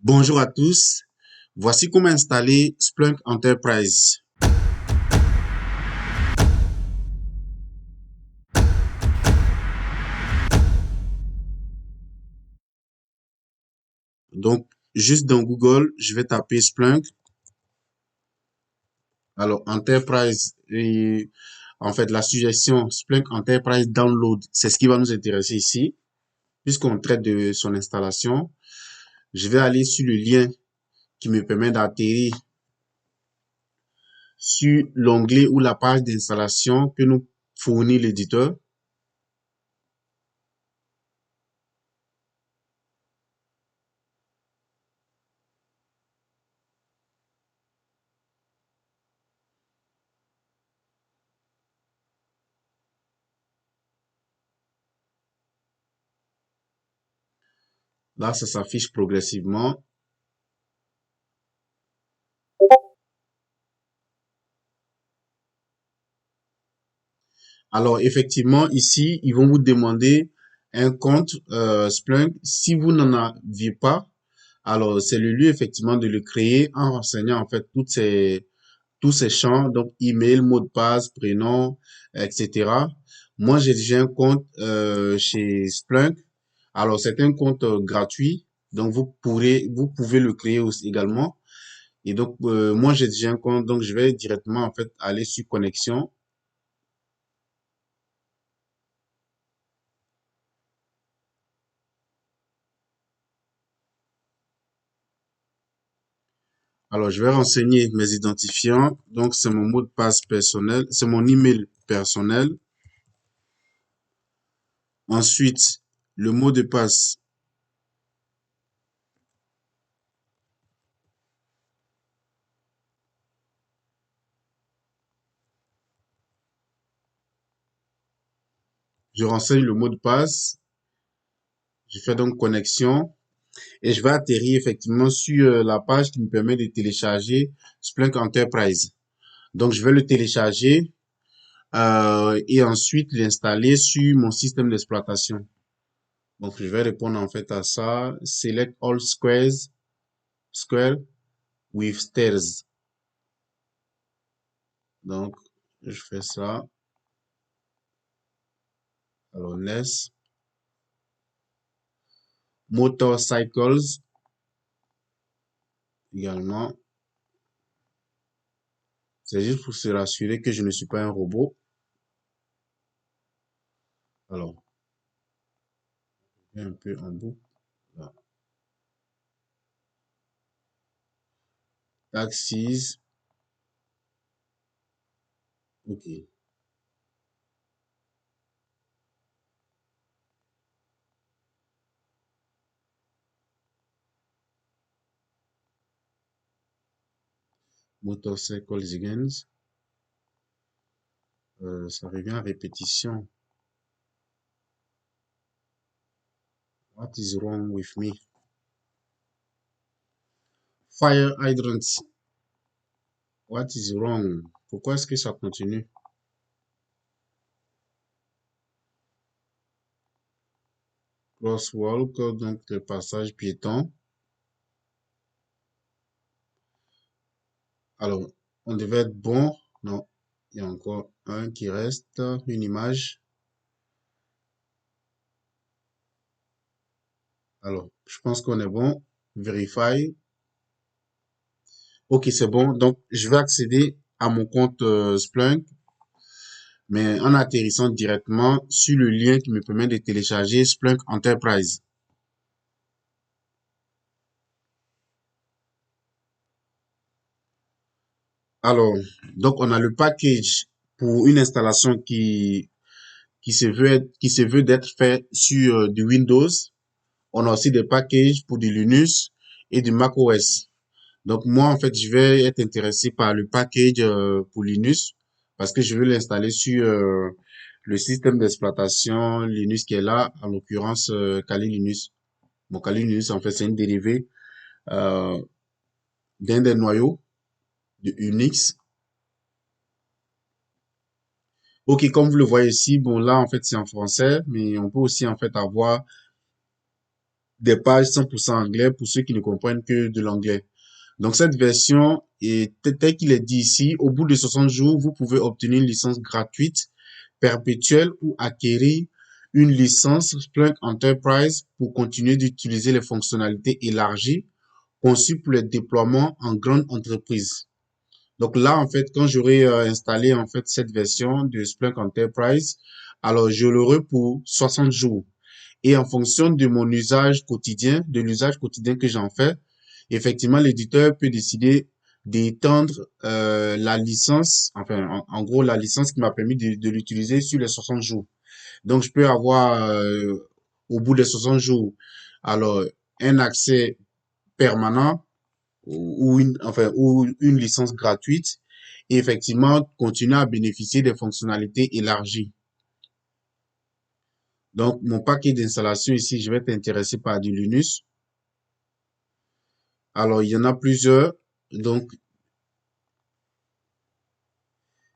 Bonjour à tous, voici comment installer Splunk Enterprise. Donc, juste dans Google, je vais taper Splunk. Alors, Enterprise, et en fait, la suggestion Splunk Enterprise Download, c'est ce qui va nous intéresser ici, puisqu'on traite de son installation. Je vais aller sur le lien qui me permet d'atterrir sur l'onglet ou la page d'installation que nous fournit l'éditeur. Là, ça s'affiche progressivement. Alors, effectivement, ici, ils vont vous demander un compte Splunk. Si vous n'en aviez pas, alors c'est le lieu effectivement de le créer en renseignant en fait tous ces champs, donc email, mot de passe, prénom, etc. Moi, j'ai déjà un compte chez Splunk. Alors, c'est un compte gratuit, donc vous pouvez le créer aussi également. Et donc, moi, j'ai déjà un compte, donc je vais directement en fait aller sur connexion. Alors, je vais renseigner mes identifiants. Donc, c'est mon mot de passe personnel, c'est mon email personnel. Ensuite, le mot de passe. Je renseigne le mot de passe. Je fais donc connexion et je vais atterrir effectivement sur la page qui me permet de télécharger Splunk Enterprise. Donc, je vais le télécharger et ensuite l'installer sur mon système d'exploitation. Donc, je vais répondre en fait à ça. Select all square with stairs. Donc, je fais ça. Alors, NES, Motorcycles également. C'est juste pour se rassurer que je ne suis pas un robot. Alors, un peu en boucle. Là. Taxis. OK. Motorcycles again. Ça revient à répétition. What is wrong with me? Fire hydrants. What is wrong? Pourquoi est-ce que ça continue? Crosswalk, donc le passage piéton. Alors, on devait être bon. Non, il y a encore un qui reste. Une image. Alors, je pense qu'on est bon. Verify. Ok, c'est bon. Donc, je vais accéder à mon compte Splunk, mais en atterrissant directement sur le lien qui me permet de télécharger Splunk Enterprise. Alors, donc on a le package pour une installation qui se veut d'être fait sur du Windows. On a aussi des packages pour du Linux et du macOS. Donc moi, en fait, je vais être intéressé par le package pour Linux parce que je veux l'installer sur le système d'exploitation Linux qui est là, en l'occurrence Kali Linux. Bon, Kali Linux, en fait, c'est une dérivée euh, d'un des noyaux de Unix. Ok, comme vous le voyez ici, bon là, en fait, c'est en français, mais on peut aussi, en fait, avoir des pages 100% anglais pour ceux qui ne comprennent que de l'anglais. Donc, cette version est tel qu'il est dit ici, au bout de 60 jours, vous pouvez obtenir une licence gratuite, perpétuelle ou acquérir une licence Splunk Enterprise pour continuer d'utiliser les fonctionnalités élargies conçues pour les déploiements en grande entreprise. Donc là, en fait, quand j'aurai installé en fait cette version de Splunk Enterprise, alors je l'aurai pour 60 jours. Et en fonction de mon usage quotidien, de l'usage quotidien que j'en fais, effectivement, l'éditeur peut décider d'étendre la licence, enfin, en gros, la licence qui m'a permis de l'utiliser sur les 60 jours. Donc, je peux avoir, au bout des 60 jours, alors, un accès permanent ou une licence gratuite et effectivement continuer à bénéficier des fonctionnalités élargies. Donc, mon paquet d'installation ici, je vais être intéressé par du Linux. Alors, il y en a plusieurs. Donc,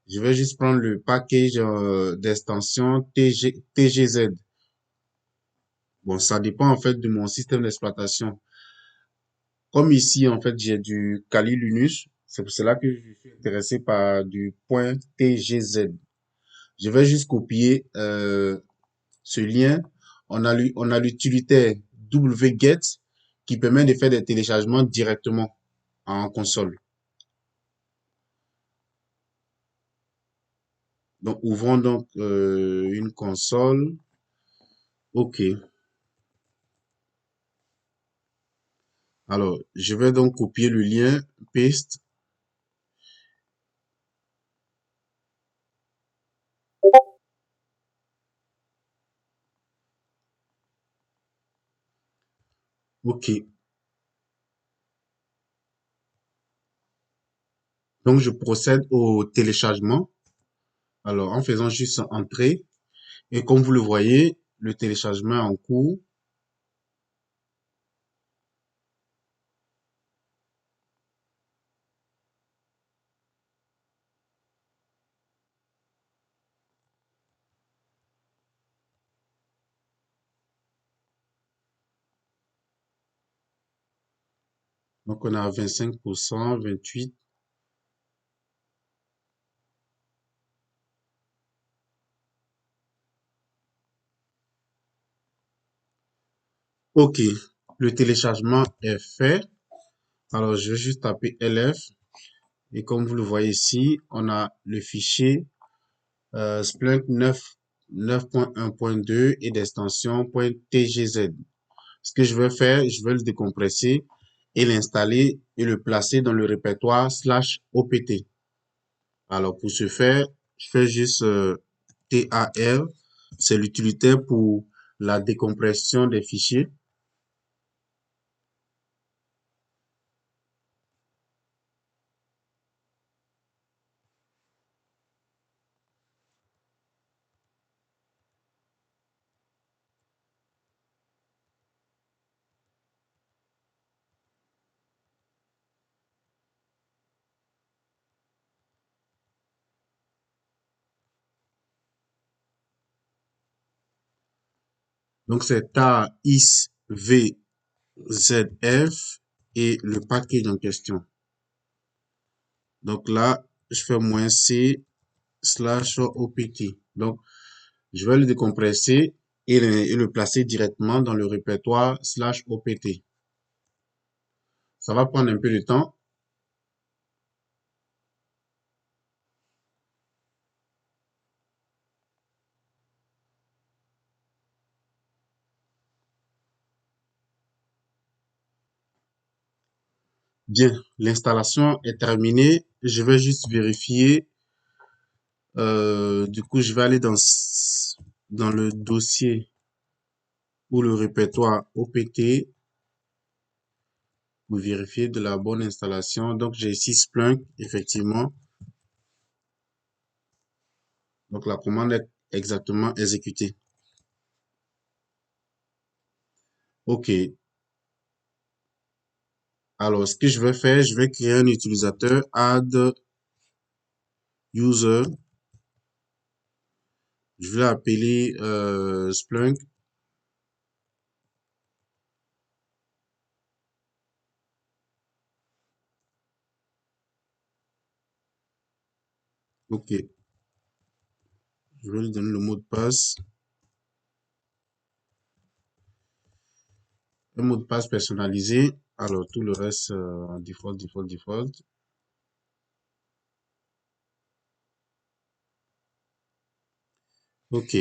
je vais juste prendre le package d'extension TGZ. Bon, ça dépend en fait de mon système d'exploitation. Comme ici, en fait, j'ai du Kali Linux. C'est pour cela que je suis intéressé par du point TGZ. Je vais juste copier ce lien. On a l'utilitaire wget qui permet de faire des téléchargements directement en console. Donc, ouvrons donc une console. OK. Alors, je vais donc copier le lien, paste. OK. Donc, je procède au téléchargement. Alors, en faisant juste entrer. Et comme vous le voyez, le téléchargement est en cours. Donc, on a 25%, 28. OK. Le téléchargement est fait. Alors, je vais juste taper LF. Et comme vous le voyez ici, on a le fichier Splunk 9.1.2 et d'extension .tgz. Ce que je vais faire, je vais le décompresser et l'installer et le placer dans le répertoire /opt. Alors, pour ce faire, je fais juste TAR. C'est l'utilitaire pour la décompression des fichiers. Donc, c'est TAR-ISVZF et le package en question. Donc là, je fais -c/opt. Donc, je vais le décompresser et le placer directement dans le répertoire /opt. Ça va prendre un peu de temps. Bien, l'installation est terminée. Je vais juste vérifier. Du coup, je vais aller dans le dossier ou le répertoire OPT pour vérifier de la bonne installation. Donc, j'ai ici Splunk, effectivement. Donc, la commande est exactement exécutée. OK. Alors, ce que je vais faire, je vais créer un utilisateur add user. Je vais l'appeler Splunk. Ok, je vais lui donner le mot de passe. Un mot de passe personnalisé. Alors, tout le reste, default, default, default. Ok,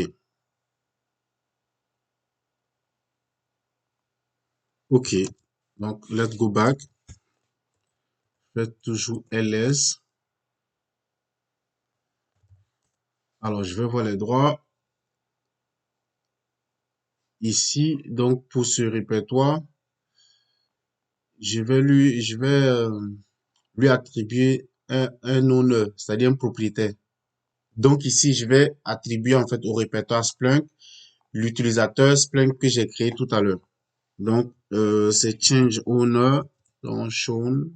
ok. Donc, let's go back. Faites toujours ls. Alors, je vais voir les droits. Ici, donc, pour ce répertoire, je vais lui attribuer un honneur, c'est-à-dire un propriétaire. Donc, ici, je vais attribuer, en fait, au répertoire Splunk, l'utilisateur Splunk que j'ai créé tout à l'heure. Donc, c'est change owner, donc shown,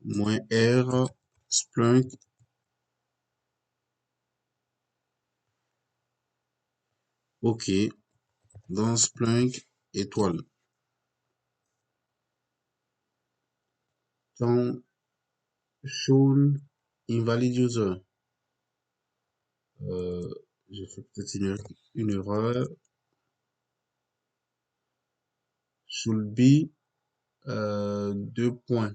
-r, Splunk, ok, dans Splunk, étoile. Dans shown, invalid user. Euh, j'ai fait peut-être une erreur. Should be, deux points.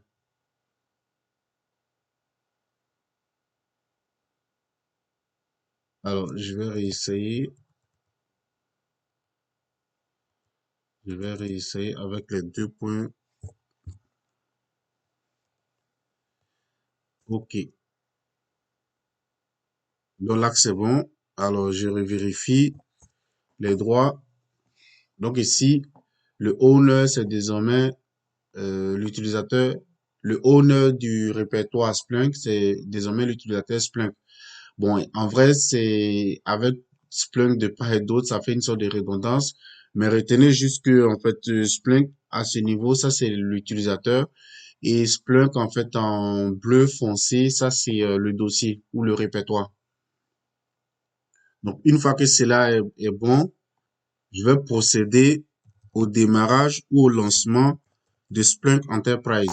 Alors, je vais réessayer. Je vais réessayer avec les deux points. Ok. Donc là, c'est bon. Alors, je vérifie les droits. Donc ici, le owner, c'est désormais l'utilisateur. Le owner du répertoire Splunk, c'est désormais l'utilisateur Splunk. Bon, en vrai, c'est avec Splunk de part et d'autre, ça fait une sorte de redondance. Mais retenez juste que, en fait, Splunk, à ce niveau, ça, c'est l'utilisateur. Et Splunk, en fait, en bleu foncé, ça, c'est le dossier ou le répertoire. Donc, une fois que cela est bon, je vais procéder au démarrage ou au lancement de Splunk Enterprise.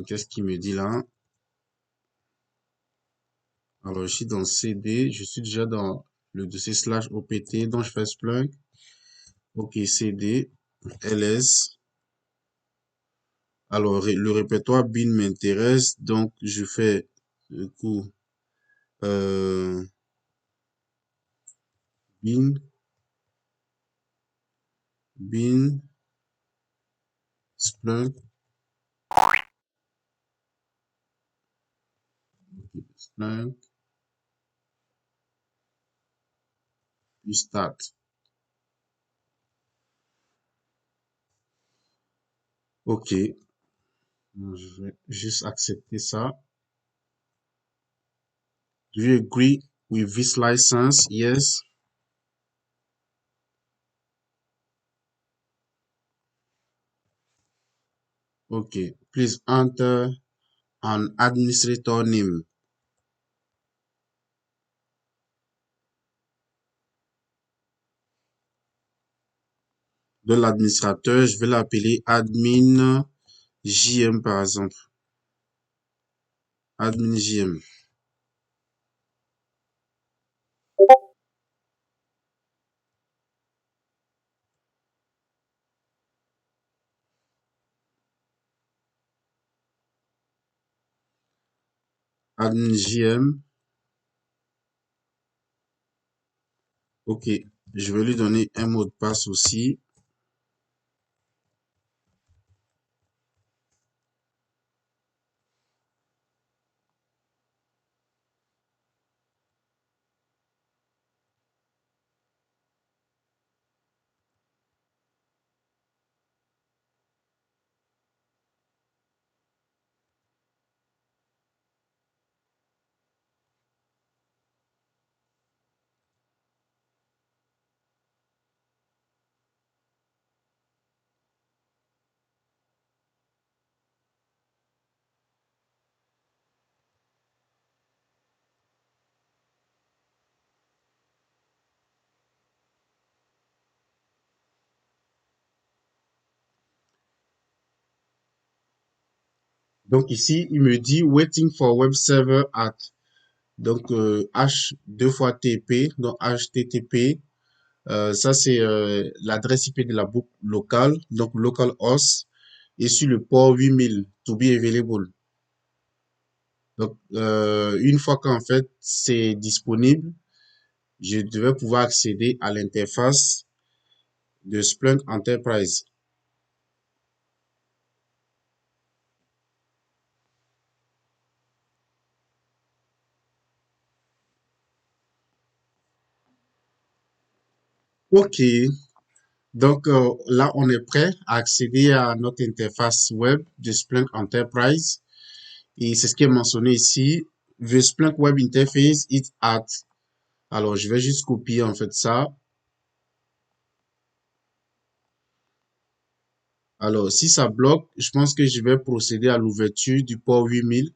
Qu'est-ce qu'il me dit là? Alors, je suis dans CD, je suis déjà dans le dossier slash opt, dont je fais Splunk. Ok, CD, ls. Alors, le répertoire bin m'intéresse, donc je fais le coup euh, bin, bin, Splunk, Splunk, puis start. Ok, je vais juste accepter ça. Do you agree with this license? Yes. Okay. Please enter an administrator name. De l'administrateur, je vais l'appeler admin JM par exemple. Admin JM. Admin JM. Ok. Je vais lui donner un mot de passe aussi. Donc ici, il me dit waiting for web server at. Donc H deux fois TP, donc HTTP. Ça, c'est l'adresse IP de la boucle locale, donc localhost, et sur le port 8000 to be available. Donc, une fois qu'en fait c'est disponible, je devais pouvoir accéder à l'interface de Splunk Enterprise. OK, donc là, on est prêt à accéder à notre interface web de Splunk Enterprise. Et c'est ce qui est mentionné ici. The Splunk Web Interface is at. Alors, je vais juste copier en fait ça. Alors, si ça bloque, je pense que je vais procéder à l'ouverture du port 8000.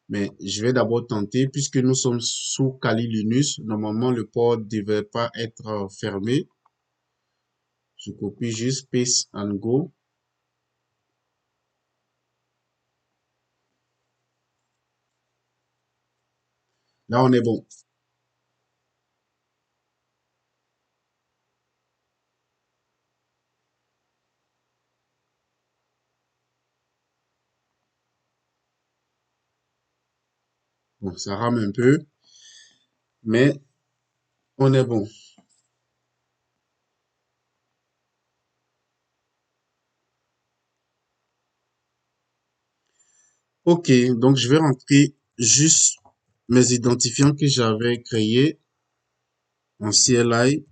Mais je vais d'abord tenter, puisque nous sommes sous Kali Linux. Normalement, le port ne devait pas être fermé. Je copie juste paste and go. Là, on est bon. Bon, ça rame un peu, mais on est bon. OK, donc je vais rentrer juste mes identifiants que j'avais créés en CLI.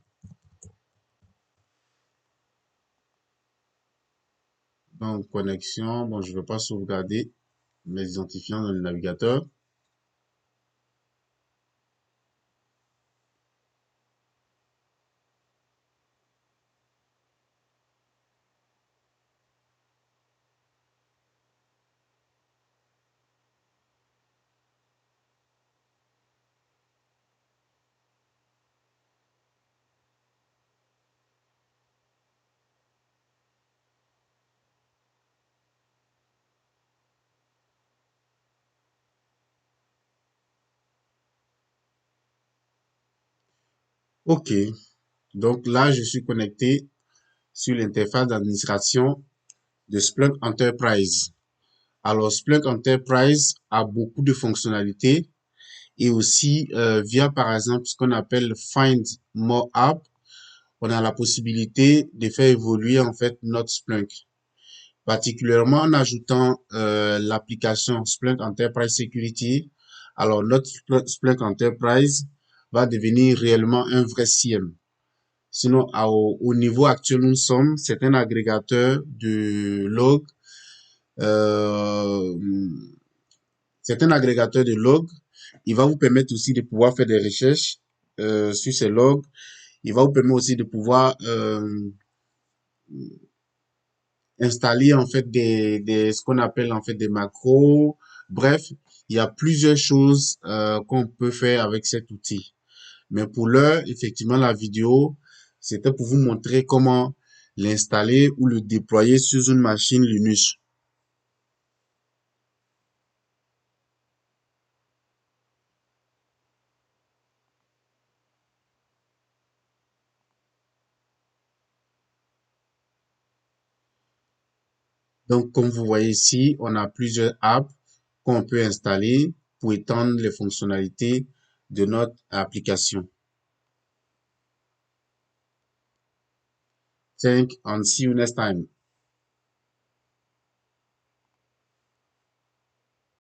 Donc, connexion. Bon, je ne vais pas sauvegarder mes identifiants dans le navigateur. OK, donc là, je suis connecté sur l'interface d'administration de Splunk Enterprise. Alors, Splunk Enterprise a beaucoup de fonctionnalités et aussi via, par exemple, ce qu'on appelle Find More App, on a la possibilité de faire évoluer en fait notre Splunk, particulièrement en ajoutant l'application Splunk Enterprise Security. Alors, notre Splunk Enterprise va devenir réellement un vrai CIEM. Sinon, au niveau actuel où nous sommes, c'est un agrégateur de log. Euh, c'est un agrégateur de logs. Il va vous permettre aussi de pouvoir faire des recherches sur ces logs. Il va vous permettre aussi de pouvoir installer en fait ce qu'on appelle en fait des macros. Bref, il y a plusieurs choses qu'on peut faire avec cet outil. Mais pour l'heure, effectivement, la vidéo, c'était pour vous montrer comment l'installer ou le déployer sur une machine Linux. Donc, comme vous voyez ici, on a plusieurs apps qu'on peut installer pour étendre les fonctionnalités de notre application. Thank and see you next time.